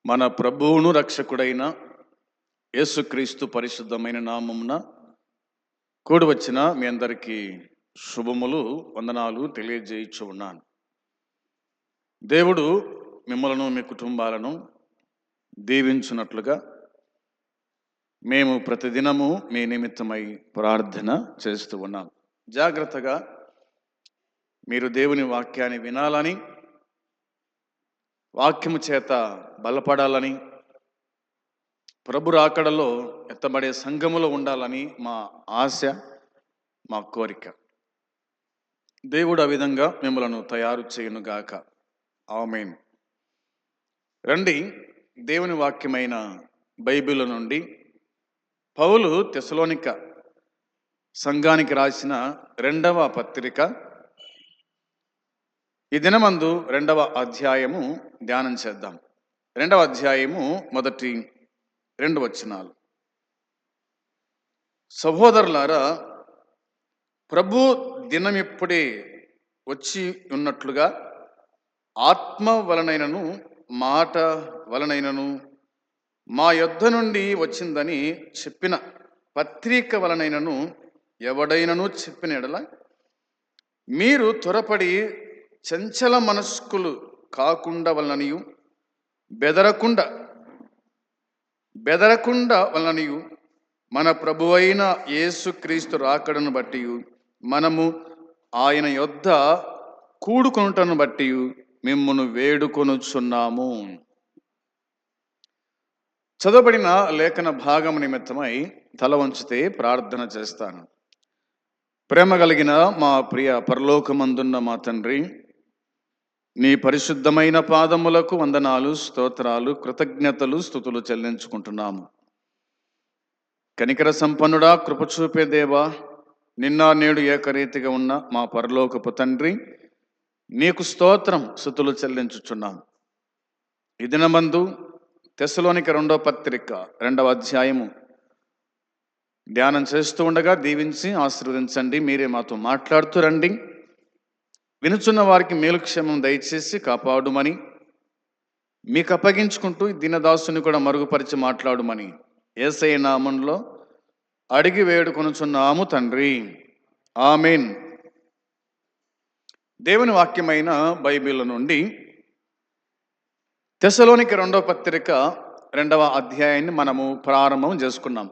మన ప్రభువును రక్షకుడైన యేసుక్రీస్తు పరిశుద్ధమైన నామమున కూడి వచ్చిన మీ అందరికీ శుభములు, వందనాలు తెలియజేయచ్చు ఉన్నాను. దేవుడు మిమ్మలను మీ కుటుంబాలను దీవించున్నట్లుగా మేము ప్రతిదినము మీ నిమిత్తమై ప్రార్థన చేస్తూ ఉన్నాం. జాగ్రత్తగా మీరు దేవుని వాక్యాన్ని వినాలని, వాక్యము చేత బలపడాలని, ప్రభు రాకడలో ఎత్తబడే సంఘములో ఉండాలని మా ఆశ, మా కోరిక. దేవుడు ఆ విధంగా మిమ్మలను తయారు చేయునుగాక. ఆమేన్. రండి, దేవుని వాక్యమైన బైబిల్ నుండి పౌలు తెస్సలోనిక సంఘానికి రాసిన 2వ పత్రిక ఈ దినమందు 2వ అధ్యాయము ధ్యానం చేద్దాం. 2వ అధ్యాయము మొదటి 2 వచనాలు. సహోదరులారా, ప్రభు దినం ఇప్పుడే వచ్చి ఉన్నట్లుగా ఆత్మ వలనైనను మాట వలనైనను మా యొద్ద నుండి వచ్చిందని చెప్పిన పత్రిక వలనైనను ఎవడైనను చెప్పిన ఎడల మీరు త్వరపడి చంచల మనస్కులు కాకుండా వలననియు బెదరకుండా వలననియు మన ప్రభువైన యేసుక్రీస్తు రాకడను బట్టి మనము ఆయన యొద్ద కూడుకొనుటను బట్టి మిమ్మును వేడుకొనుచున్నాము. చదవబడిన లేఖన భాగం నిమిత్తమై తల వంచితే ప్రార్థన చేస్తాను. ప్రేమ కలిగిన మా ప్రియ పరలోకమందున్న మా తండ్రి, నీ పరిశుద్ధమైన పాదములకు వందనాలు, స్తోత్రాలు, కృతజ్ఞతలు, స్తుతులు చెల్లించుకుంటున్నాము. కనికర సంపన్నుడా, కృప చూపే దేవా, నిన్న నేడు ఏకరీతిగా ఉన్న మా పరలోకపు తండ్రి, నీకు స్తోత్రం, స్తుతులు చెల్లించుచున్నాము. ఈ దినమందు తెస్సలోనిక 2వ పత్రిక 2వ అధ్యాయము ధ్యానం చేస్తూ ఉండగా దీవించి ఆశీర్వదించండి. మీరే మాతో మాట్లాడుతూ రండి. వినుచున్న వారికి మేలుక్షేమం దయచేసి కాపాడుమని మీకు అప్పగించుకుంటూ దీనదాసుని కూడా మరుగుపరిచి మాట్లాడుమని యేసయ్య నామములో అడిగి వేడుకొనుచున్నాము తండ్రి. ఆమేన్. దేవుని వాక్యమైన బైబిల్ నుండి తెస్సలోనిక 2వ పత్రిక 2వ అధ్యాయాన్ని మనము ప్రారంభం చేసుకున్నాం.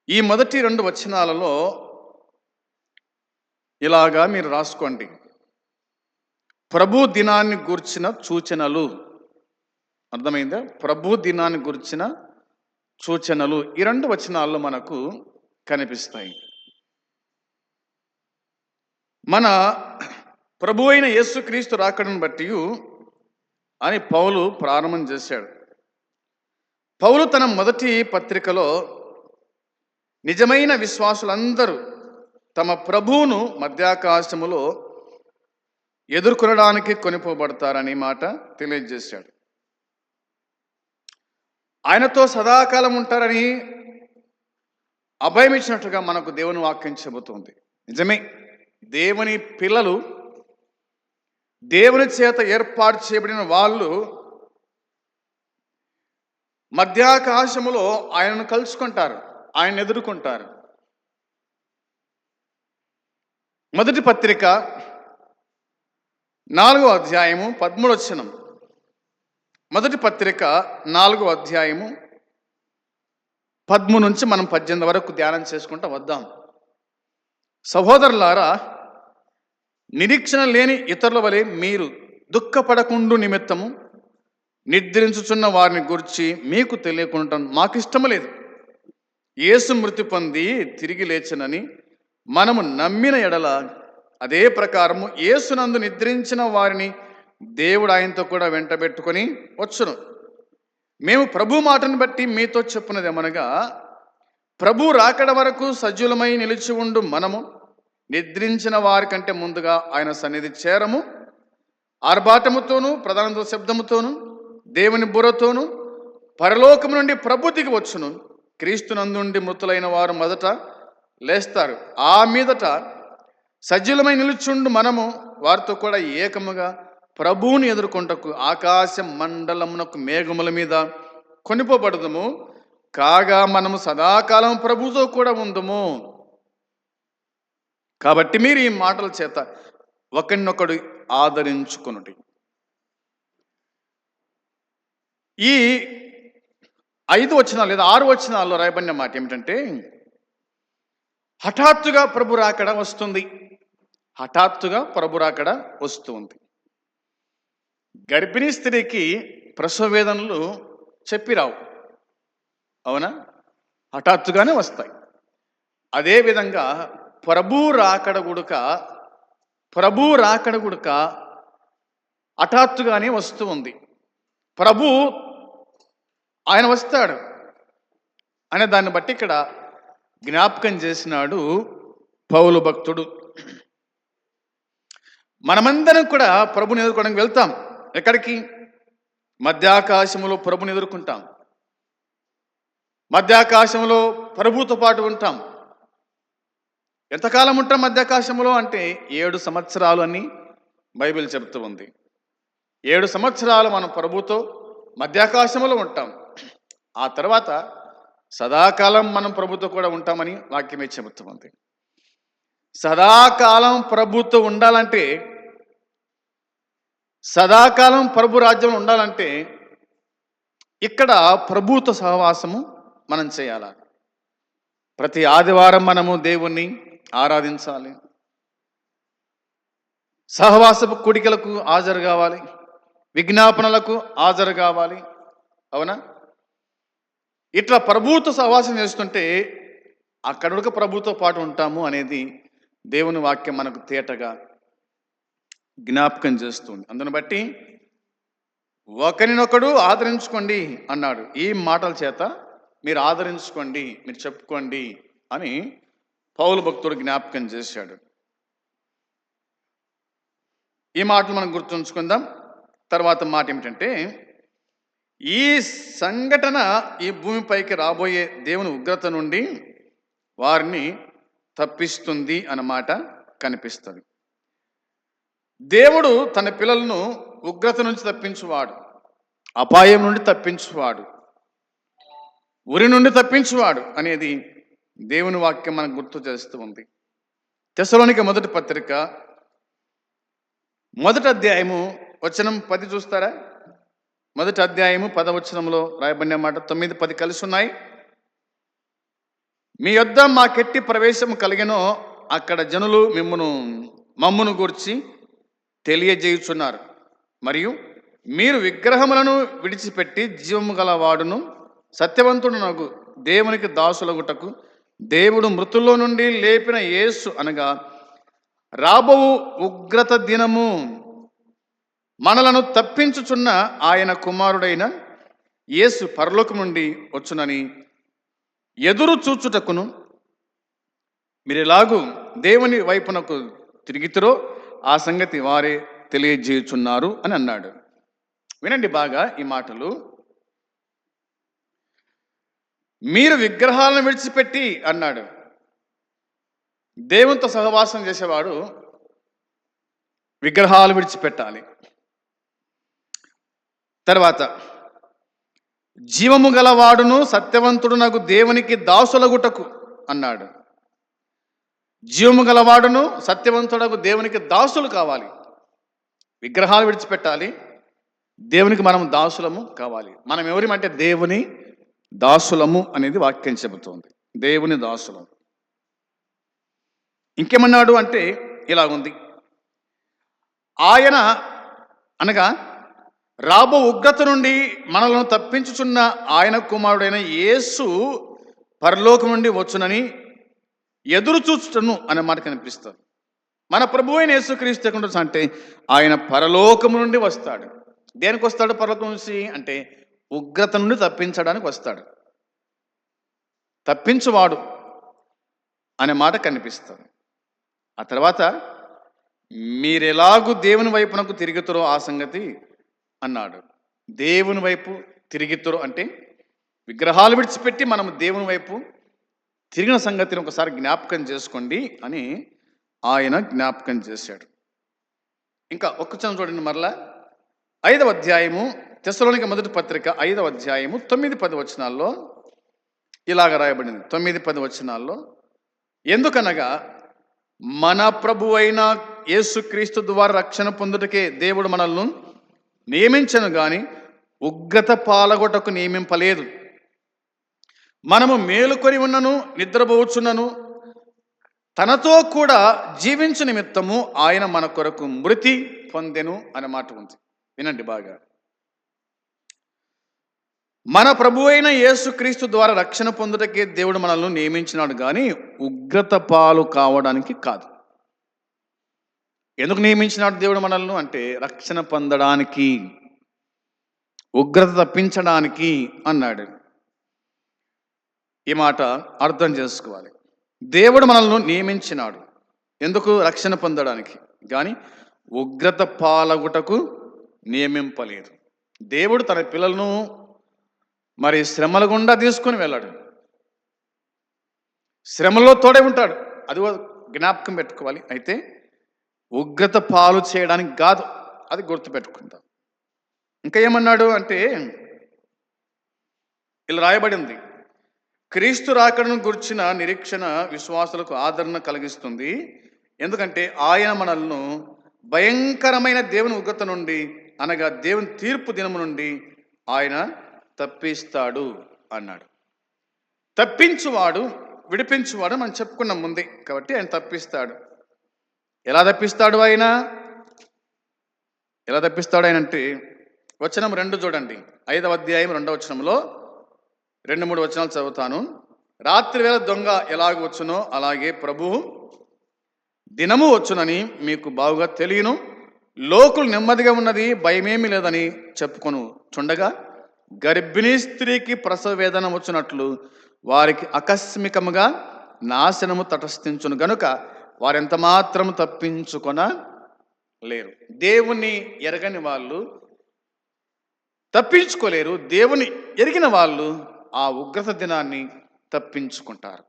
ఈ మొదటి 2 వచనాలలో ఇలాగా మీరు రాసుకోండి: ప్రభు దినాన్ని గూర్చిన సూచనలు. అర్థమైందా? ప్రభు దినాన్ని గూర్చిన సూచనలు ఈ 2 వచనాల్లో మనకు కనిపిస్తాయి. మన ప్రభు అయిన యేసుక్రీస్తు రాకడను బట్టి అని పౌలు ప్రారంభం చేశాడు. పౌలు తన మొదటి పత్రికలో నిజమైన విశ్వాసులందరూ తమ ప్రభువును మధ్యాకాశములో ఎదుర్కొనడానికి కొనిపోబడతారని మాట తెలియజేశాడు. ఆయనతో సదాకాలం ఉంటారని అభయం ఇచ్చినట్టుగా మనకు దేవుని వాక్యం చెబుతుంది. నిజమే, దేవుని పిల్లలు, దేవుని చేత ఏర్పాటు చేయబడిన వాళ్ళు మధ్యాకాశములో ఆయనను కలుసుకుంటారు, ఆయన ఎదుర్కొంటారు. మొదటి పత్రిక 4వ అధ్యాయము 13వ వచనం. మొదటి పత్రిక 4వ అధ్యాయము 13 నుంచి మనం 18 వరకు ధ్యానం చేసుకుంటూ వద్దాం. సహోదరులారా, నిరీక్షణ లేని ఇతరుల వలె మీరు దుఃఖపడకుండు నిమిత్తము నిద్రించుచున్న వారిని గురించి మీకు తెలియకుండా మాకిష్టము లేదు. యేసు మృతి పొంది తిరిగి లేచనని మనము నమ్మిన ఎడల అదే ప్రకారము యేసునందు నిద్రించిన వారిని దేవుడు ఆయనతో కూడా వెంటబెట్టుకొని వచ్చును. మేము ప్రభు మాటను బట్టి మీతో చెప్పున్నదేమనగా, ప్రభు రాకడ వరకు సజీవులమై నిలిచి ఉండు మనము నిద్రించిన వారి కంటే ముందుగా ఆయన సన్నిధి చేరము. ఆర్భాటముతోనూ ప్రధాన శబ్దముతోనూ దేవుని బుర్రతోనూ పరలోకము నుండి ప్రభు దిగి వచ్చును. క్రీస్తునందుండి మృతులైన వారు మొదట లేస్తారు. ఆ మీదట సజీవులమై నిలుచుండు మనము వారితో కూడా ఏకముగా ప్రభువుని ఎదుర్కొంటకు ఆకాశ మండలమునకు మేఘముల మీద కొనిపోబడదుము, కాగా మనము సదాకాలం ప్రభుతో కూడా ఉందము. కాబట్టి మీరు ఈ మాటల చేత ఒకరినొకడు ఆదరించుకొనుడి. ఈ 5 వచనాలు లేదా 6 వచనాల్లో రాయబడిన మాట ఏమిటంటే, హఠాత్తుగా ప్రభు రాకడ వస్తుంది. హఠాత్తుగా ప్రభు రాకడ వస్తుంది. గర్భిణీ స్త్రీకి ప్రసవ వేదనలు చెప్పిరావు, అవునా? హఠాత్తుగానే వస్తాయి. అదేవిధంగా ప్రభు రాకడ గుడక హఠాత్తుగానే వస్తూ ఉంది. ప్రభు ఆయన వస్తాడు అనే దాన్ని బట్టి ఇక్కడ జ్ఞాపకం చేసినాడు పౌలు భక్తుడు. మనమందరం కూడా ప్రభుని ఎదుర్కోవడానికి వెళ్తాం. ఎక్కడికి? మధ్యాకాశంలో ప్రభుని ఎదుర్కొంటాం. మధ్యాకాశంలో ప్రభుతో పాటు ఉంటాం. ఎంతకాలం ఉంటాం మధ్యాకాశంలో అంటే 7 సంవత్సరాలు అని బైబిల్ చెబుతూ ఉంది. 7 సంవత్సరాలు మనం ప్రభుతో మధ్యాకాశంలో ఉంటాం. ఆ తర్వాత సదాకాలం మనం ప్రభుతో కూడా ఉంటామని వాక్యమే చెబుతూ ఉంది. సదాకాలం ప్రభుతో ఉండాలంటే, సదాకాలం ప్రభు రాజ్యంలో ఉండాలంటే ఇక్కడ ప్రభుతో సహవాసము మనం చేయాలి. ప్రతి ఆదివారం మనము దేవుణ్ణి ఆరాధించాలి. సహవాసపు కూడికలకు హాజరు కావాలి, విజ్ఞాపనలకు హాజరు కావాలి, అవునా? ఇట్లా ప్రభుతో సహవాసం చేస్తుంటే అక్కడ ప్రభుతో పాటు ఉంటాము అనేది దేవుని వాక్యం మనకు తేటగా జ్ఞాపకం చేస్తుంది. అందుని బట్టి ఒకరినొకడు ఆదరించుకోండి అన్నాడు. ఈ మాటల చేత మీరు ఆదరించుకోండి, మీరు చెప్పుకోండి అని పౌలు భక్తుడు జ్ఞాపకం చేశాడు. ఈ మాటలు మనం గుర్తుంచుకుందాం. తర్వాత మాట ఏమిటంటే, ఈ సంఘటన ఈ భూమిపైకి రాబోయే దేవుని ఉగ్రత నుండి వారిని తప్పిస్తుంది అన్నమాట కనిపిస్తుంది. దేవుడు తన పిల్లలను ఉగ్రత నుంచి తప్పించువాడు, అపాయం నుండి తప్పించువాడు, ఉరి నుండి తప్పించువాడు అనేది దేవుని వాక్యం మనకు గుర్తు చేస్తూ ఉంది. తెస్సలోనిక మొదటి పత్రిక 1వ అధ్యాయము వచనం 10 చూస్తారా? 1వ అధ్యాయము 10వ వచనంలో రాయబడిన మాట 9, 10 కలిసి ఉన్నాయి. మీ యొద్ద మాకెట్టి ప్రవేశం కలిగినో అక్కడ జనులు మమ్మును గూర్చి తెలియజేయుచున్నారు. మరియు మీరు విగ్రహములను విడిచిపెట్టి జీవము గలవాడును సత్యవంతుడునగు దేవునికి దాసులగుటకు దేవుడు మృతుల్లో నుండి లేపిన యేసు అనగా రాబో ఉగ్రత దినము మనలను తప్పించుచున్న ఆయన కుమారుడైన యేసు పరలోకం నుండి వచ్చునని ఎదురు చూచుటకును మీరు ఎలాగూ దేవుని వైపునకు తిరిగితిరో ఆ సంగతి వారే తెలియజేయుచున్నారు అని అన్నాడు. వినండి బాగా ఈ మాటలు. మీరు విగ్రహాలను విడిచిపెట్టి అన్నాడు. దేవునితో సహవాసం చేసేవాడు విగ్రహాలు విడిచిపెట్టాలి. తర్వాత జీవము గలవాడును సత్యవంతుడునగు దేవునికి దాసులగుటకు అన్నాడు. జీవము గలవాడును సత్యవంతుడకు దేవునికి దాసులు కావాలి. విగ్రహాలు విడిచిపెట్టాలి, దేవునికి మనం దాసులము కావాలి. మనం ఎవరిమంటే దేవుని దాసులము అనేది వాక్యం చెబుతోంది. దేవుని దాసులం. ఇంకేమన్నాడు అంటే ఇలాగుంది, ఆయన అనగా రాబో ఉగ్రత నుండి మనలను తప్పించుచున్న ఆయన కుమారుడైన యేసు పరలోకం నుండి వచ్చునని ఎదురు చూచుటను అనే మాట కనిపిస్తుంది. మన ప్రభు అయిన యేసుక్రీస్తు ఎక్కడ అంటే ఆయన పరలోకం నుండి వస్తాడు. దేనికి వస్తాడు? పరలోకం నుంచి అంటే ఉగ్రత నుండి తప్పించడానికి వస్తాడు. తప్పించువాడు అనే మాట కనిపిస్తుంది. ఆ తర్వాత మీరెలాగూ దేవుని వైపునకు తిరుగుతారో ఆ సంగతి అన్నాడు. దేవుని వైపు తిరుగుతారో అంటే విగ్రహాలు విడిచిపెట్టి మనం దేవుని వైపు తిరిగిన సంగతిని ఒకసారి జ్ఞాపకం చేసుకోండి అని ఆయన జ్ఞాపకం చేశాడు. ఇంకా ఒక్కచనం చూడండి మరలా 5వ అధ్యాయము తెస్సలోనిక మొదటి పత్రిక 5వ అధ్యాయము 9-10 వచనాల్లో ఇలాగ రాయబడింది. 9-10 వచనాల్లో, ఎందుకనగా మన ప్రభు అయిన యేసుక్రీస్తు ద్వారా రక్షణ పొందుటకే దేవుడు మనల్ని నియమించను గాని ఉగ్రత పాలగొటకు నియమింపలేదు. మనము మేలుకొని ఉన్నను నిద్రపోవచ్చున్నను తనతో కూడా జీవించు నిమిత్తము ఆయన మన కొరకు మృతి పొందెను అనే మాట ఉంది. వినండి బాగా. మన ప్రభు అయిన యేసుక్రీస్తు ద్వారా రక్షణ పొందుటకే దేవుడు మనల్ని నియమించినాడు కానీ ఉగ్రత పాలు కావడానికి కాదు. ఎందుకు నియమించినాడు దేవుడు మనల్ని అంటే రక్షణ పొందడానికి, ఉగ్రత తప్పించడానికి అన్నాడు. ఈ మాట అర్థం చేసుకోవాలి. దేవుడు మనల్ని నియమించినాడు ఎందుకు? రక్షణ పొందడానికి, కానీ ఉగ్రత పాలగుటకు నియమింపలేదు. దేవుడు తన పిల్లలను మరి శ్రమల గుండా తీసుకొని వెళ్ళాడు. శ్రమలో తోడే ఉంటాడు, అది జ్ఞాపకం పెట్టుకోవాలి. అయితే ఉగ్రత పాలు చేయడానికి కాదు, అది గుర్తుపెట్టుకుందాం. ఇంకా ఏమన్నాడు అంటే ఇలా రాయబడింది, క్రీస్తు రాకడను గుర్చిన నిరీక్షణ విశ్వాసులకు ఆదరణ కలిగిస్తుంది. ఎందుకంటే ఆయన మనల్ని భయంకరమైన దేవుని ఉగ్రత నుండి, అనగా దేవుని తీర్పు దినము నుండి ఆయన తప్పిస్తాడు అన్నాడు. తప్పించువాడు, విడిపించువాడు మనం చెప్పుకున్నాం ముందే. కాబట్టి ఆయన తప్పిస్తాడు. ఎలా తప్పిస్తాడు ఆయన? ఎలా తప్పిస్తాడు ఆయన అంటే వచనం 2 చూడండి. 5వ అధ్యాయం 2వ వచనంలో 2-3 వచనాలు చదువుతాను. రాత్రి వేళ దొంగ ఎలాగ వచ్చునో అలాగే ప్రభువు దినము వచ్చునని మీకు బాగుగా తెలియను. లోకులు నెమ్మదిగా ఉన్నది, భయమేమి లేదని చెప్పుకొను చుండగా గర్భిణీ స్త్రీకి ప్రసవ వేదన వచ్చినట్లు వారికి ఆకస్మికముగా నాశనము తటస్థించును గనుక వారెంత మాత్రము తప్పించుకొన లేరు. దేవుని ఎరగని వాళ్ళు తప్పించుకోలేరు, దేవుని ఎరిగిన వాళ్ళు ఆ ఉగ్రత దినాన్ని తప్పించుకుంటారు.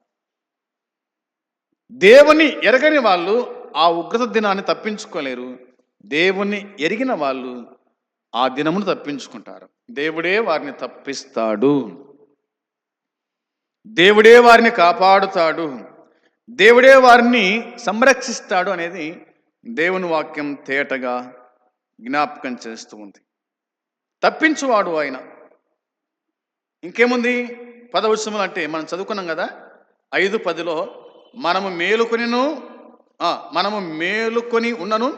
దేవుని ఎరగని వాళ్ళు ఆ ఉగ్రత దినాన్ని తప్పించుకోలేరు, దేవుని ఎరిగిన వాళ్ళు ఆ దినమును తప్పించుకుంటారు. దేవుడే వారిని తప్పిస్తాడు, దేవుడే వారిని కాపాడుతాడు, దేవుడే వారిని సంరక్షిస్తాడు అనేది దేవుని వాక్యం తేటగా జ్ఞాపకం చేస్తూ ఉంది. తప్పించువాడు ఆయన. ఇంకేముంది? 10వ వచనం అంటే మనం చదువుకున్నాం కదా 5:10లో, మనము మేలుకొని ఉన్నను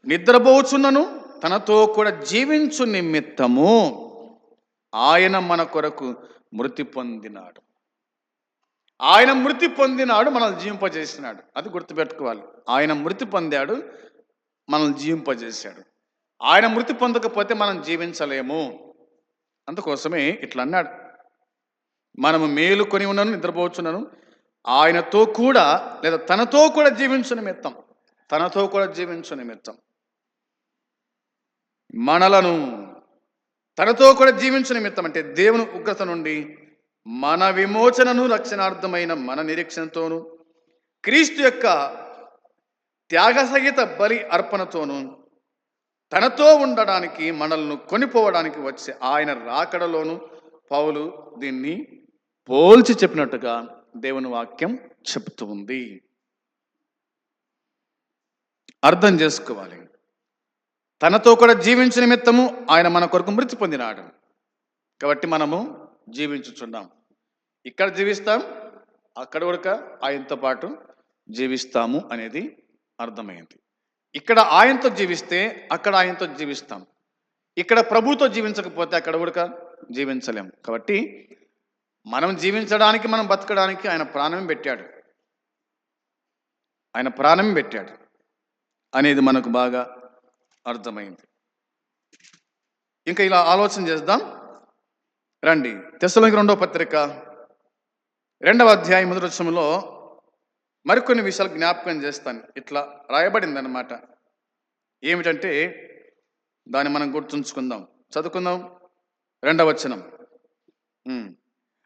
నిద్రపోవచ్చున్నను తనతో కూడా జీవించు నిమిత్తము ఆయన మన కొరకు మృతి పొందినాడు. ఆయన మృతి పొందినాడు, మనల్ని జీవింపజేసినాడు. అది గుర్తుపెట్టుకోవాలి. ఆయన మృతి పొందాడు, మనల్ని జీవింపజేశాడు. ఆయన మృతి పొందకపోతే మనం జీవించలేము. అందుకోసమే ఇట్లా అన్నాడు, మనము మేలుకొని ఉన్నాను నిద్రపోవచ్చున్నాను ఆయనతో కూడా, లేదా తనతో కూడా జీవించు నిమిత్తం, తనతో కూడా జీవించు నిమిత్తం మనలను తనతో కూడా జీవించు నిమిత్తం అంటే దేవుని ఉగ్రత నుండి మన విమోచనను రక్షణార్థమైన మన నిరీక్షణతోను క్రీస్తు యొక్క త్యాగసహిత బలి అర్పణతోను తనతో ఉండడానికి మనల్ని కొనిపోవడానికి వచ్చే ఆయన రాకడలోను పౌలు దీన్ని పోల్చి చెప్పినట్టుగా దేవుని వాక్యం చెప్తూ ఉంది. అర్థం చేసుకోవాలి. తనతో కూడా జీవించు నిమిత్తము ఆయన మన కొరకు మృతి పొందినాడు. కాబట్టి మనము జీవించుచున్నాం. ఇక్కడ జీవిస్తాం, అక్కడ కూడా ఆయనతో పాటు జీవిస్తాము అనేది అర్థమైంది. ఇక్కడ ఆయనతో జీవిస్తే అక్కడ ఆయనతో జీవిస్తాం. ఇక్కడ ప్రభుతో జీవించకపోతే అక్కడ కూడా జీవించలేము. కాబట్టి మనం జీవించడానికి, మనం బతకడానికి ఆయన ప్రాణం పెట్టాడు, ఆయన ప్రాణం పెట్టాడు అనేది మనకు బాగా అర్థమైంది. ఇంకా ఇలా ఆలోచన చేద్దాం రండి. తెస్సలోనిక 2వ పత్రిక 2వ అధ్యాయం 1వ వచనంలో మరికొన్ని విషయాలు జ్ఞాపకం చేస్తాను. ఇట్లా రాయబడింది అన్నమాట. ఏమిటంటే దాన్ని మనం గుర్తుంచుకుందాం, చదువుకుందాం. 2వ వచనం,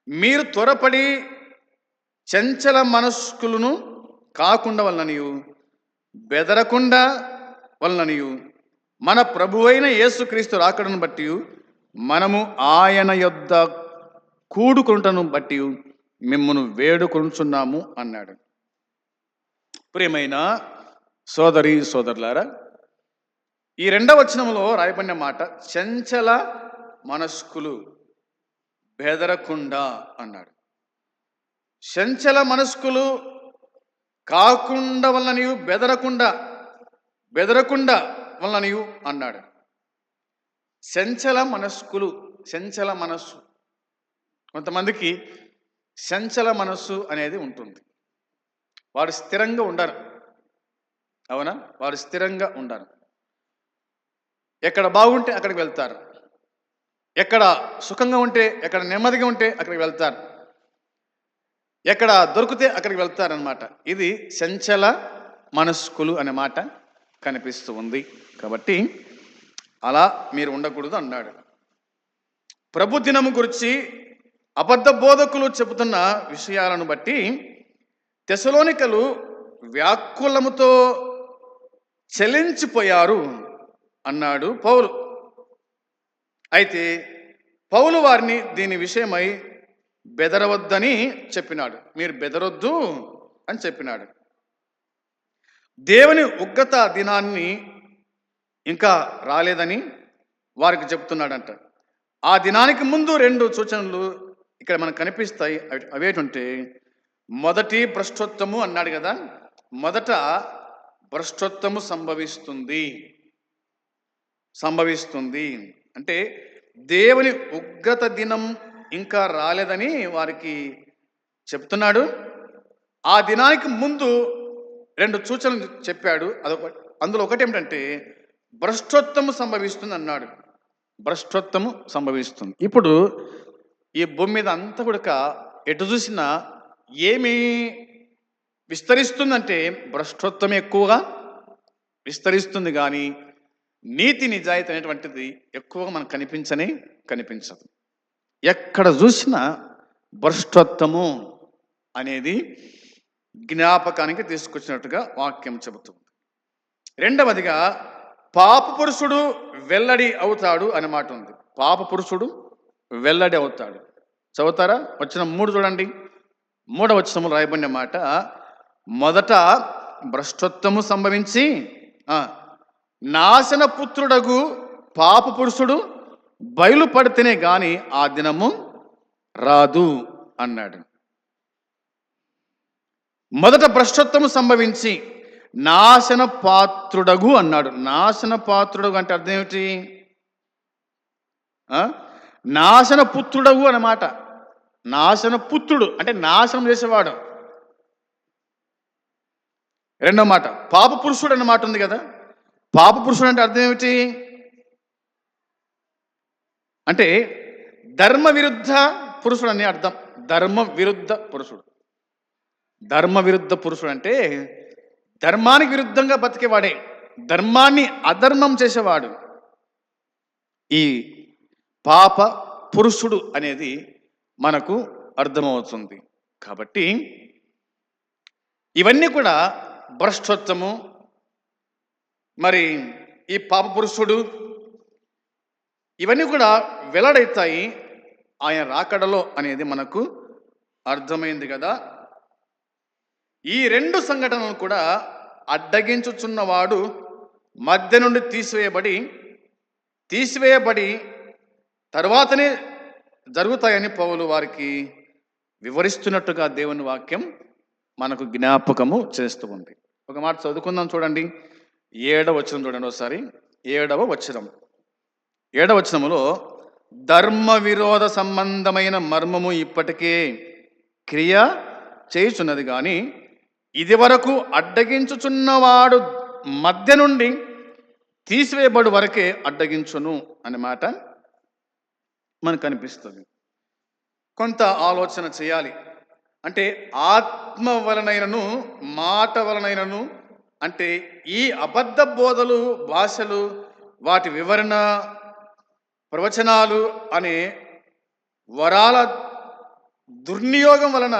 మీరు త్వరపడి చంచల మనస్కులను కాకుండా వలననియు బెదరకుండా వలననియు మన ప్రభువైన యేసుక్రీస్తు రాకడను బట్టి మనము ఆయన యొద్ద కూడుకొనుటను బట్టి మిమ్మును వేడుకొనుచున్నాము అన్నాడు. ప్రియమైన సోదరి సోదరులారా, ఈ 2వ వచనంలో రాయబడిన మాట చంచల మనస్కులు బెదరకుండా అన్నాడు. చంచల మనస్కులు కాకుండా వలననియు బెదరకుండా వలననియు అన్నాడు. చంచల మనస్సు, కొంతమందికి చంచల మనస్సు అనేది ఉంటుంది. వారు స్థిరంగా ఉండరు. అవునా? వారు స్థిరంగా ఉండరు. ఎక్కడ బాగుంటే అక్కడికి వెళ్తారు, ఎక్కడ సుఖంగా ఉంటే, ఎక్కడ నెమ్మదిగా ఉంటే అక్కడికి వెళ్తారు, ఎక్కడ దొరికితే అక్కడికి వెళ్తారనమాట. ఇది చంచల మనస్కులు అనే మాట కనిపిస్తూ ఉంది. కాబట్టి అలా మీరు ఉండకూడదు అన్నాడు. ప్రభు దినము గురించి అబద్ధ బోధకులు చెబుతున్న విషయాలను బట్టి తెసలోనికలు వ్యాకులముతో చలించిపోయారు అన్నాడు పౌలు. అయితే పౌలు వారిని దీని విషయమై బెదరవద్దని చెప్పినాడు. మీరు బెదరొద్దు అని చెప్పినాడు. దేవుని ఉగ్రత దినాన్ని ఇంకా రాలేదని వారికి చెప్తున్నాడంట. ఆ దినానికి ముందు 2 సూచనలు ఇక్కడ మనకు కనిపిస్తాయి. అవేంటంటే, మొదటి భ్రష్టత్వము అన్నాడు కదా. మొదట భ్రష్టత్వము సంభవిస్తుంది అంటే దేవుని ఉగ్రత దినం ఇంకా రాలేదని వారికి చెప్తున్నాడు. ఆ దినానికి ముందు 2 సూచనలు చెప్పాడు. అందులో ఒకటి ఏమిటంటే భ్రష్టత్వము సంభవిస్తుంది అన్నాడు. భ్రష్టత్వము సంభవిస్తుంది. ఇప్పుడు ఈ భూమి మీద అంతా కూడా ఎటు చూసినా ఏమి విస్తరిస్తుందంటే భ్రష్టత్వం ఎక్కువగా విస్తరిస్తుంది, కానీ నీతి నిజాయితీ అనేటువంటిది ఎక్కువగా మనకు కనిపించదు. ఎక్కడ చూసినా భ్రష్టత్వము అనేది జ్ఞాపకానికి తీసుకొచ్చినట్టుగా వాక్యం చెబుతుంది. 2వదిగా పాప పురుషుడు వెల్లడి అవుతాడు అనే మాట ఉంది. పాప పురుషుడు వెల్లడి అవుతాడు. చదువుతారా? వచనం 3 చూడండి. 3వ వచనంలో రాయబడిన మాట, మొదట భ్రష్టత్వము సంభవించి నాశన పుత్రుడగు పాప పురుషుడు బయలుపడితేనే గాని ఆ దినము రాదు అన్నాడు. మొదట భ్రష్టత్వము సంభవించి నాశన పాత్రుడగు అన్నాడు. నాశన పాత్రుడగు అంటే అర్థం ఏమిటి? నాశన పుత్రుడగు అన్నమాట. నాశన పుత్రుడు అంటే నాశనం చేసేవాడు. 2వ మాట పాప పురుషుడు అన్నమాట ఉంది కదా. పాప పురుషుడు అంటే అర్థం ఏమిటి? అంటే ధర్మ విరుద్ధ పురుషుడు అని అర్థం. ధర్మ విరుద్ధ పురుషుడు అంటే ధర్మానికి విరుద్ధంగా బతికేవాడే, ధర్మాన్ని అధర్మం చేసేవాడు ఈ పాప పురుషుడు అనేది మనకు అర్థమవుతుంది. కాబట్టి ఇవన్నీ కూడా భ్రష్టత్వము, మరి ఈ పాప పురుషుడు, ఇవన్నీ కూడా వెల్లడైతాయి ఆయన రాకడలో అనేది మనకు అర్థమైంది కదా. ఈ 2 సంఘటనలు కూడా అడ్డగించుచున్నవాడు మధ్య నుండి తీసివేయబడి తరువాతనే జరుగుతాయని పౌలు వారికి వివరిస్తున్నట్టుగా దేవుని వాక్యం మనకు జ్ఞాపకము చేస్తూ ఉంది. ఒక మాట చదువుకుందాం చూడండి. 7వ వచనం చూడండి ఒకసారి. 7వ వచనములో ధర్మ విరోధ సంబంధమైన మర్మము ఇప్పటికే క్రియ చేయుచున్నది, కానీ ఇది వరకు అడ్డగించుచున్నవాడు మధ్య నుండి తీసివేయబడు వరకే అడ్డగించును అనే మాట మనకు కనిపిస్తుంది. కొంత ఆలోచన చేయాలి. అంటే ఆత్మ వలనైనను మాట వలనైనను, అంటే ఈ అబద్ధ బోధలు, భాషలు, వాటి వివరణ, ప్రవచనాలు అనే వరాల దుర్నియోగం వలన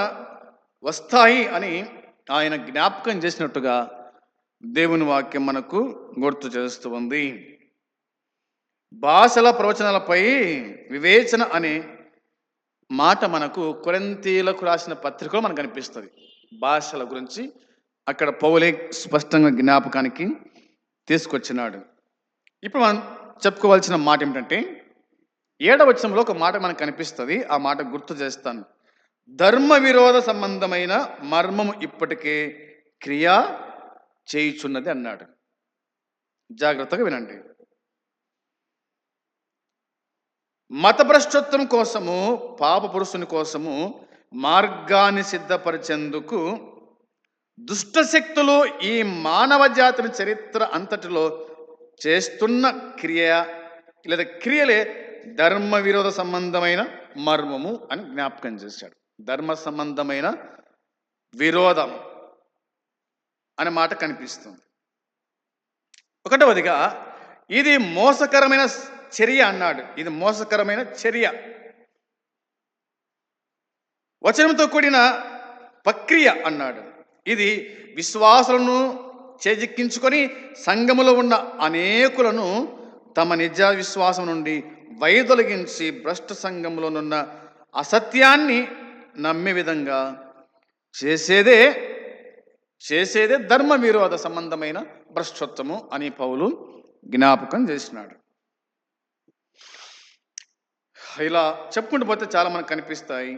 వస్తాయి అని ఆయన జ్ఞాపకం చేసినట్టుగా దేవుని వాక్యం మనకు గుర్తు చేస్తూ ఉంది. భాషల ప్రవచనాలపై వివేచన అనే మాట మనకు కొరింథీయులకు రాసిన పత్రికలో మనకు కనిపిస్తుంది. భాషల గురించి అక్కడ పౌలే స్పష్టంగా జ్ఞాపకానికి తీసుకొచ్చినాడు. ఇప్పుడు మనం చెప్పుకోవాల్సిన మాట ఏమిటంటే 7వ వచనంలో ఒక మాట మనకు కనిపిస్తుంది. ఆ మాట గుర్తు చేస్తాను. ధర్మ విరోధ సంబంధమైన మర్మము ఇప్పటికే క్రియ చేయుచున్నది అన్నాడు. జాగ్రత్తగా వినండి. మతభ్రష్టత్వం కోసము, పాప పురుషుని కోసము మార్గాన్ని సిద్ధపరిచేందుకు దుష్టశక్తులు ఈ మానవ జాతిని చరిత్ర అంతటిలో చేస్తున్న క్రియలే ధర్మ విరోధ సంబంధమైన మర్మము అని జ్ఞాపకం చేశాడు. ధర్మ సంబంధమైన విరోధం అనే మాట కనిపిస్తుంది. ఒకటవదిగా ఇది మోసకరమైన చర్య అన్నాడు. ఇది మోసకరమైన చర్య, వచనంతో కూడిన ప్రక్రియ అన్నాడు. ఇది విశ్వాసులను చేజిక్కించుకొని సంఘములో ఉన్న అనేకులను తమ నిజ విశ్వాసం నుండి వైదొలగించి భ్రష్ట సంఘంలోనున్న అసత్యాన్ని నమ్మే విధంగా చేసేదే ధర్మ విరోధ సంబంధమైన భ్రష్టత్వము అని పౌలు జ్ఞాపకం చేసినాడు. ఇలా చెప్పుకుంటూ పోతే చాలా మనకు కనిపిస్తాయి.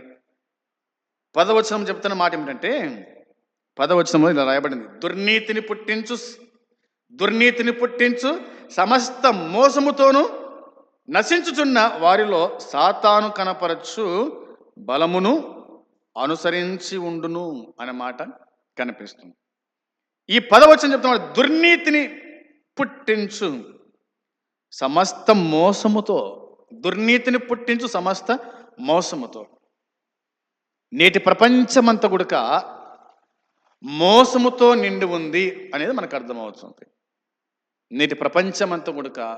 10వ వచనం చెప్తున్న మాట ఏమిటంటే 10వ వచనంలో ఇలా రాయబడింది. దుర్నీతిని పుట్టించు సమస్త మోసముతోనూ నశించుచున్న వారిలో సాతాను కనపరచు బలమును అనుసరించి ఉండును అనే మాట కనిపిస్తుంది. ఈ 10వ వచనం చెప్తున్న దుర్నీతిని పుట్టించు సమస్త మోసముతో, దుర్నీతిని పుట్టించు సమస్త మోసముతో. నేటి ప్రపంచమంతా కూడా మోసముతో నిండి ఉంది అనేది మనకు అర్థమవుతుంది. నేటి ప్రపంచమంతా కూడా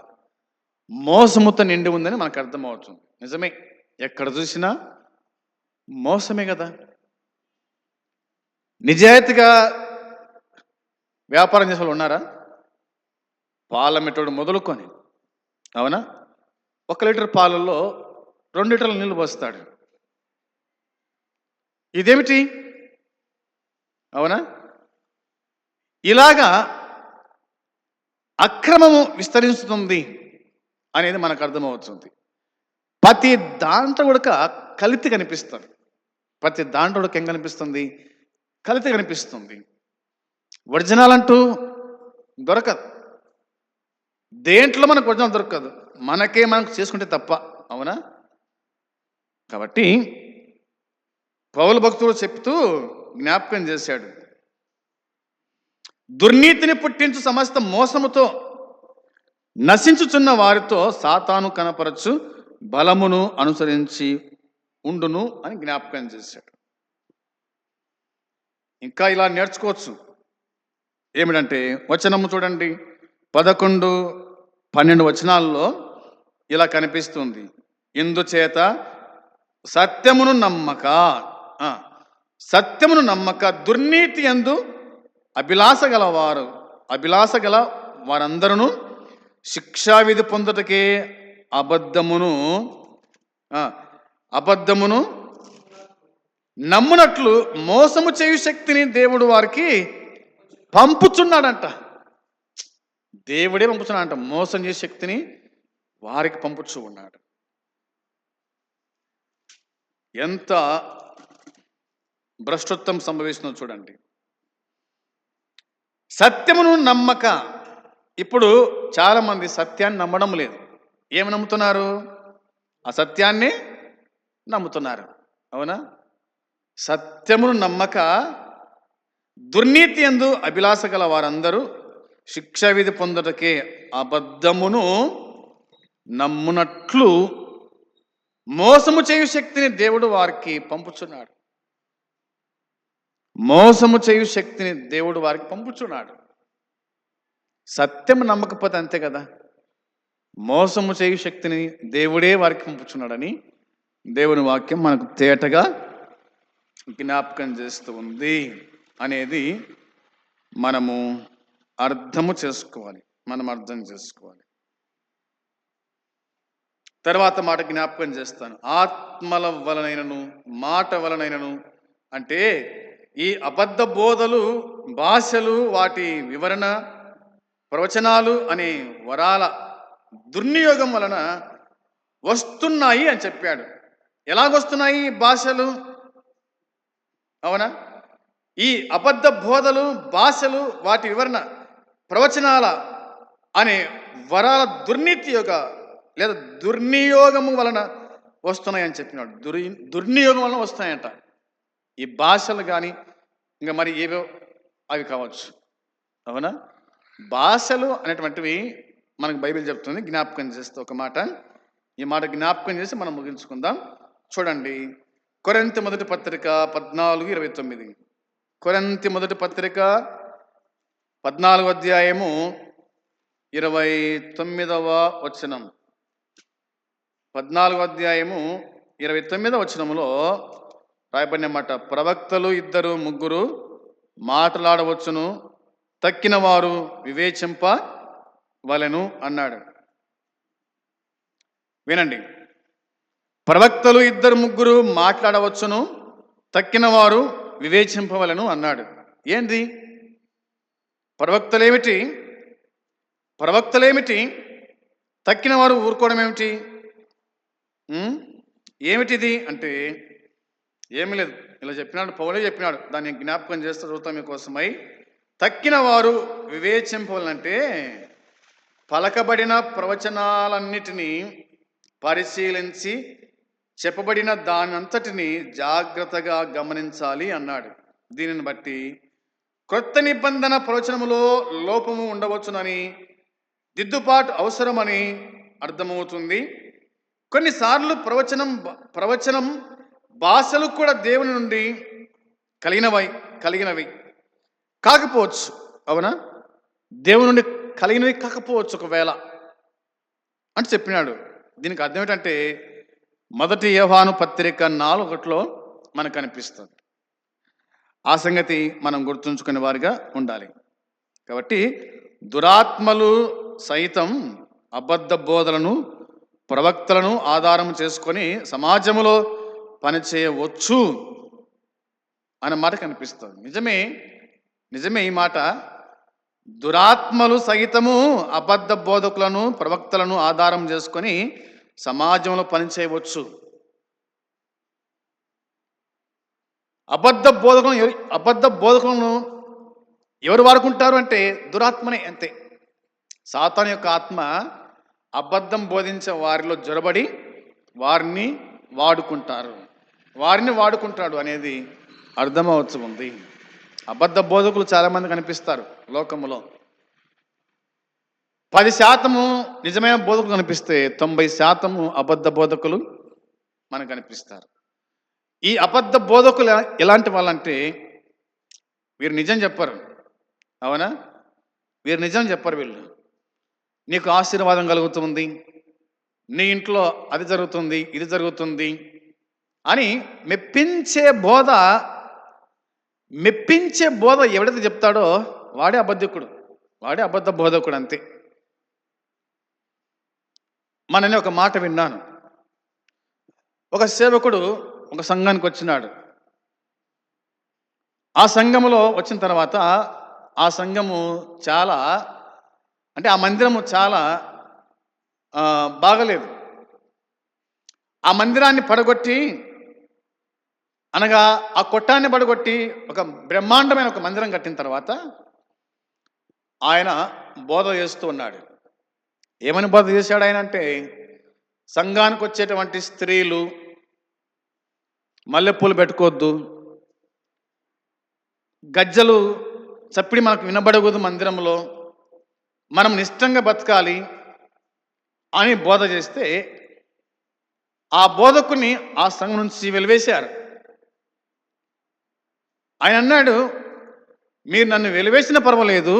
మోసముతో నిండి ఉందని మనకు అర్థమవుతుంది. నిజమే, ఎక్కడ చూసినా మోసమే కదా. నిజాయితీగా వ్యాపారం చేసే వాళ్ళు ఉన్నారా? పాలమెటోడు మొదలుకొని, అవునా, 1 లీటర్ పాలల్లో 2 లీటర్ల నీళ్ళు పోస్తాడు. ఇదేమిటి? అవునా? ఇలాగా అక్రమము విస్తరిస్తుంది అనేది మనకు అర్థమవుతుంది. ప్రతి దాంట్లో కూడా కల్తీ కనిపిస్తుంది. ప్రతి దాంట్లో కూడా ఏం కనిపిస్తుంది? కల్తీ కనిపిస్తుంది. ఒరిజినల్ అంటూ దొరకదు. దేంట్లో మనకు ఒరిజినల్ దొరకదు. మనకు చేసుకుంటే తప్ప, అవునా? కాబట్టి పౌలు భక్తుడు చెప్తూ జ్ఞాపకం చేశాడు. దుర్నీతిని పుట్టించు సమస్త మోసముతో నశించుచున్న వారితో సాతాను కనపరచు బలమును అనుసరించి ఉండును అని జ్ఞాపకం చేశాడు. ఇంకా ఇలా నేర్చుకోవచ్చు. ఏమిటంటే వచనము చూడండి, 11, 12 వచనాల్లో ఇలా కనిపిస్తుంది. ఇందుచేత సత్యమును నమ్మక దుర్నీతి యందు అభిలాష గల వారందరూ శిక్షావిధి పొందుటకే అబద్ధమును నమ్మునట్లు మోసము చేయు శక్తిని దేవుడు వారికి పంపుచున్నాడంట. దేవుడే పంపుచున్నాడంట. మోసం చేసే శక్తిని వారికి పంపుచూ ఉన్నాడు. ఎంత భ్రష్టత్వం సంభవిస్తుందో చూడండి. సత్యమును నమ్మక. ఇప్పుడు చాలా మంది సత్యాన్ని నమ్మడం లేదు. ఏమి నమ్ముతున్నారు? అసత్యాన్ని నమ్ముతున్నారు, అవునా? సత్యమును నమ్మక దుర్నీతి యందు అభిలాష గల వారందరూ శిక్షావిధి పొందుటకే అబద్ధమును నమ్మునట్లు మోసము చేయు శక్తిని దేవుడు వారికి పంపుచున్నాడు. మోసము చేయు శక్తిని దేవుడు వారికి పంపుచున్నాడు. సత్యం నమ్మకపోతే అంతే కదా. మోసము చేయు శక్తిని దేవుడే వారికి పంపుచున్నాడని దేవుని వాక్యం మనకు తేటగా జ్ఞాపకం చేస్తూ ఉంది అనేది మనము అర్థము చేసుకోవాలి, మనం అర్థం చేసుకోవాలి. తర్వాత మాట జ్ఞాపకం చేస్తాను. ఆత్మల వలనైనను మాట వలనైనను అంటే ఈ అబద్ధ బోధలు, భాషలు, వాటి వివరణ, ప్రవచనాలు అనే వరాల దుర్నియోగం వలన వస్తున్నాయి అని చెప్పాడు. ఎలాగొస్తున్నాయి భాషలు? అవునా? ఈ అబద్ధ బోధలు, భాషలు, వాటి వివరణ, ప్రవచనాల అనే వరాల లేదా దుర్నియోగము వలన వస్తున్నాయని చెప్పినాడు. దుర్నియోగం వలన వస్తాయంట ఈ భాషలు. కానీ ఇంకా మరి ఏవో అవి కావచ్చు. అవునా? భాషలు అనేటువంటివి మనకు బైబిల్ చెప్తుంది. జ్ఞాపకం చేస్తే ఒక మాట, ఈ మాట జ్ఞాపకం చేసి మనం ముగించుకుందాం. చూడండి, కొరింథీ మొదటి పత్రిక 14:29. కొరింథీ మొదటి పత్రిక 14వ అధ్యాయము 29వ వచనం. 14వ అధ్యాయము 29వ వచనములో రాయబడిన మాట, ప్రవక్తలు 2-3 మాట్లాడవచ్చును, తక్కిన వారు వివేచింప వలెను అన్నాడు. వినండి, ప్రవక్తలు 2-3 మాట్లాడవచ్చును, తక్కిన వారు వివేచింపవలను అన్నాడు. ఏంటి? ప్రవక్తలేమిటి? తక్కిన వారు ఊరుకోవడం ఏమిటి? ఏమిటిది అంటే ఏమి లేదు. ఇలా చెప్పినాడు, పౌలే చెప్పినాడు. దాన్ని జ్ఞాపకం చేస్తూ చదువుతాం మీకోసమై. తక్కిన వారు వివేచింపవాలంటే పలకబడిన ప్రవచనాలన్నిటినీ పరిశీలించి చెప్పబడిన దానంతటిని జాగ్రత్తగా గమనించాలి అన్నాడు. దీనిని బట్టి క్రొత్త నిబంధన ప్రవచనములో లోపము ఉండవచ్చునని, దిద్దుబాటు అవసరమని అర్థమవుతుంది. కొన్నిసార్లు ప్రవచనం భాషలు కూడా దేవుని నుండి కలిగినవి కాకపోవచ్చు. అవునా? దేవుని నుండి కలిగినవి కాకపోవచ్చు ఒకవేళ అని చెప్పినాడు. దీనికి అర్థం ఏంటంటే మొదటి యోహాను పత్రిక 4:1 మనకు కనిపిస్తుంది. ఆ సంగతి మనం గుర్తుంచుకునే వారిగా ఉండాలి. కాబట్టి దురాత్మలు సైతం అబద్ధ బోధలను, ప్రవక్తలను ఆధారం చేసుకొని సమాజంలో పనిచేయవచ్చు అనే మాట కనిపిస్తుంది. నిజమే ఈ మాట. దురాత్మలు సైతము అబద్ధ బోధకులను, ప్రవక్తలను ఆధారం చేసుకొని సమాజంలో పనిచేయవచ్చు. అబద్ధ బోధకులను ఎవరు వాడుకుంటారు అంటే దురాత్మనే. అంతే. సాతాను యొక్క ఆత్మ అబద్ధం బోధించే వారిలో జొరబడి వారిని వాడుకుంటాడు అనేది అర్థమవచ్చు ఉంది. అబద్ధ బోధకులు చాలామంది కనిపిస్తారు లోకములో. 10% నిజమైన బోధకులు కనిపిస్తే 90% అబద్ధ బోధకులు మనకు కనిపిస్తారు. ఈ అబద్ధ బోధకులు ఎలాంటి వాళ్ళంటే వీరు నిజం చెప్పరు. అవునా? వీరు నిజం చెప్పరు. వీళ్ళు నీకు ఆశీర్వాదం కలుగుతుంది, నీ ఇంట్లో అది జరుగుతుంది, ఇది జరుగుతుంది అని మెప్పించే బోధ ఎవడైతే చెప్తాడో వాడే అబద్ధ బోధకుడు. అంతే. మనని ఒక మాట విన్నాను. ఒక సేవకుడు ఒక సంఘానికి వచ్చినాడు. ఆ సంఘములో వచ్చిన తర్వాత ఆ సంఘము చాలా అంటే ఆ మందిరము చాలా బాగలేదు. ఆ మందిరాన్ని పడగొట్టి, అనగా ఆ కొట్టాన్ని పడగొట్టి ఒక బ్రహ్మాండమైన ఒక మందిరం కట్టిన తర్వాత ఆయన బోధ చేస్తూ ఉన్నాడు. ఏమని బోధ చేశాడు ఆయన అంటే, సంఘానికి వచ్చేటువంటి స్త్రీలు మల్లెపూలు పెట్టుకోవద్దు, గజ్జలు చప్పిడి మనకు వినబడకూడదు, మందిరంలో మనం నిష్టంగా బతకాలి అని బోధ చేస్తే ఆ బోధకుని ఆ సంఘం నుంచి వెలివేశారు. ఆయన అన్నాడు, మీరు నన్ను వెలివేసిన పర్వాలేదు,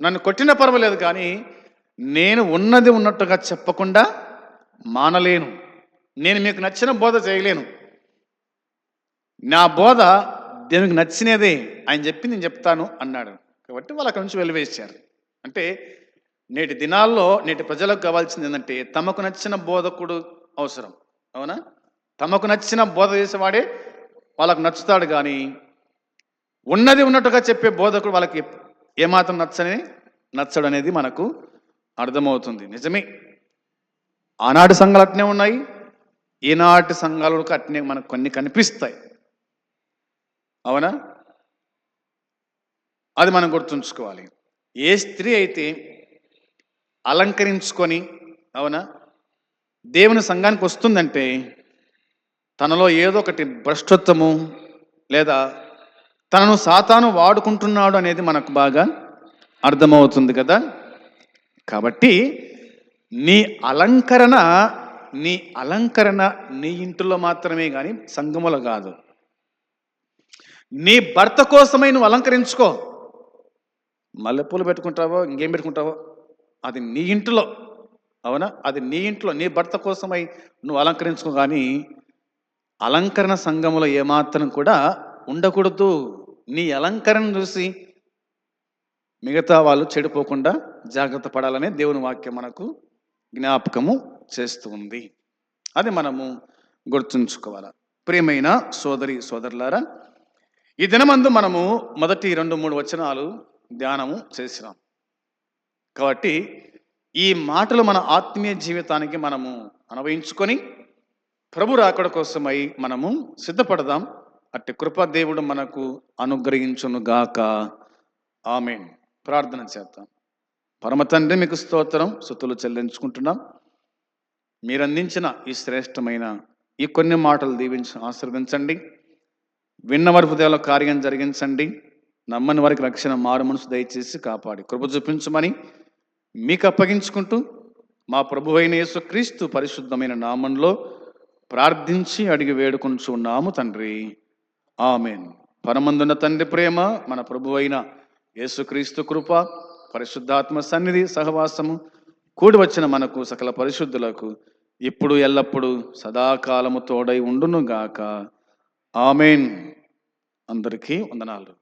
నన్ను కొట్టిన పర్వాలేదు, కానీ నేను ఉన్నది ఉన్నట్టుగా చెప్పకుండా మానలేను. నేను మీకు నచ్చిన బోధ చేయలేను. నా బోధ దేవునికి నచ్చినదే ఆయన చెప్పి నేను చెప్తాను అన్నాడు. కాబట్టి వాళ్ళు అక్కడి నుంచి వెలివేశారు. అంటే నేటి దినాల్లో నేటి ప్రజలకు కావాల్సింది ఏంటంటే తమకు నచ్చిన బోధకుడు అవసరం. అవునా? తమకు నచ్చిన బోధ చేసేవాడే వాళ్ళకు నచ్చుతాడు కానీ ఉన్నది ఉన్నట్టుగా చెప్పే బోధకుడు వాళ్ళకి ఏమాత్రం నచ్చడు అనేది మనకు అర్థమవుతుంది. నిజమే, ఆనాటి సంఘాలు అట్నే ఉన్నాయి, ఈనాటి సంఘాలు అట్నే మనకు కొన్ని కనిపిస్తాయి. అవునా? అది మనం గుర్తుంచుకోవాలి. ఏ స్త్రీ అయితే అలంకరించుకొని, అవునా, దేవుని సంఘానికి వస్తుందంటే తనలో ఏదో ఒకటి భ్రష్టత్వము లేదా తనను సాతాను వాడుకుంటున్నాడు అనేది మనకు బాగా అర్థమవుతుంది కదా. కాబట్టి నీ అలంకరణ నీ అలంకరణ నీ ఇంటిలో మాత్రమే కానీ సంఘములో కాదు. నీ భర్త కోసమై నువ్వు అలంకరించుకో. మల్లెపూలు పెట్టుకుంటావో ఇంకేం పెట్టుకుంటావో అది నీ ఇంట్లో. అవునా? అది నీ ఇంట్లో నీ భర్త కోసమై నువ్వు అలంకరించుకో, కానీ అలంకరణ సంఘములో ఏమాత్రం కూడా ఉండకూడదు. నీ అలంకరణ చూసి మిగతా వాళ్ళు చెడిపోకుండా జాగ్రత్త పడాలనే దేవుని వాక్యం మనకు జ్ఞాపకము చేస్తూ ఉంది. అది మనము గుర్తుంచుకోవాలి. ప్రియమైన సోదరి సోదరులారా, ఈ దినమందు మనము మొదటి 2-3 వచనాలు ధ్యానము చేసినాం. కాబట్టి ఈ మాటలు మన ఆత్మీయ జీవితానికి మనము అన్వయించుకొని ప్రభు రాకడ కోసమై మనము సిద్ధపడదాం. అట్టి కృప దేవుడు మనకు అనుగ్రహించును గాక. ఆమేన్. ప్రార్థన చేద్దాం. పరమ తండ్రి, మీకు స్తోత్రం స్తుతులు చెల్లించుకుంటున్నాం. మీరు అందించిన ఈ శ్రేష్టమైన ఈ కొన్ని మాటలు దీవించి ఆశీర్వదించండి. విన్నవారి హృదయాల కార్యం జరిగించండి. నమ్మని వారికి రక్షణ మారు మనసు దయచేసి కాపాడి కృప చూపించమని మీకు అప్పగించుకుంటూ మా ప్రభు అయిన యేసుక్రీస్తు పరిశుద్ధమైన నామంలో ప్రార్థించి అడిగి వేడుకొనుచున్నాము తండ్రి. ఆమేన్. పరమందున్న తండ్రి ప్రేమ, మన ప్రభు అయిన యేసుక్రీస్తు కృప, పరిశుద్ధాత్మ సన్నిధి సహవాసము కూడి వచ్చిన మనకు సకల పరిశుద్ధులకు ఇప్పుడు ఎల్లప్పుడూ సదాకాలము తోడై ఉండును గాక. ఆమేన్. అందరికీ వందనాలు.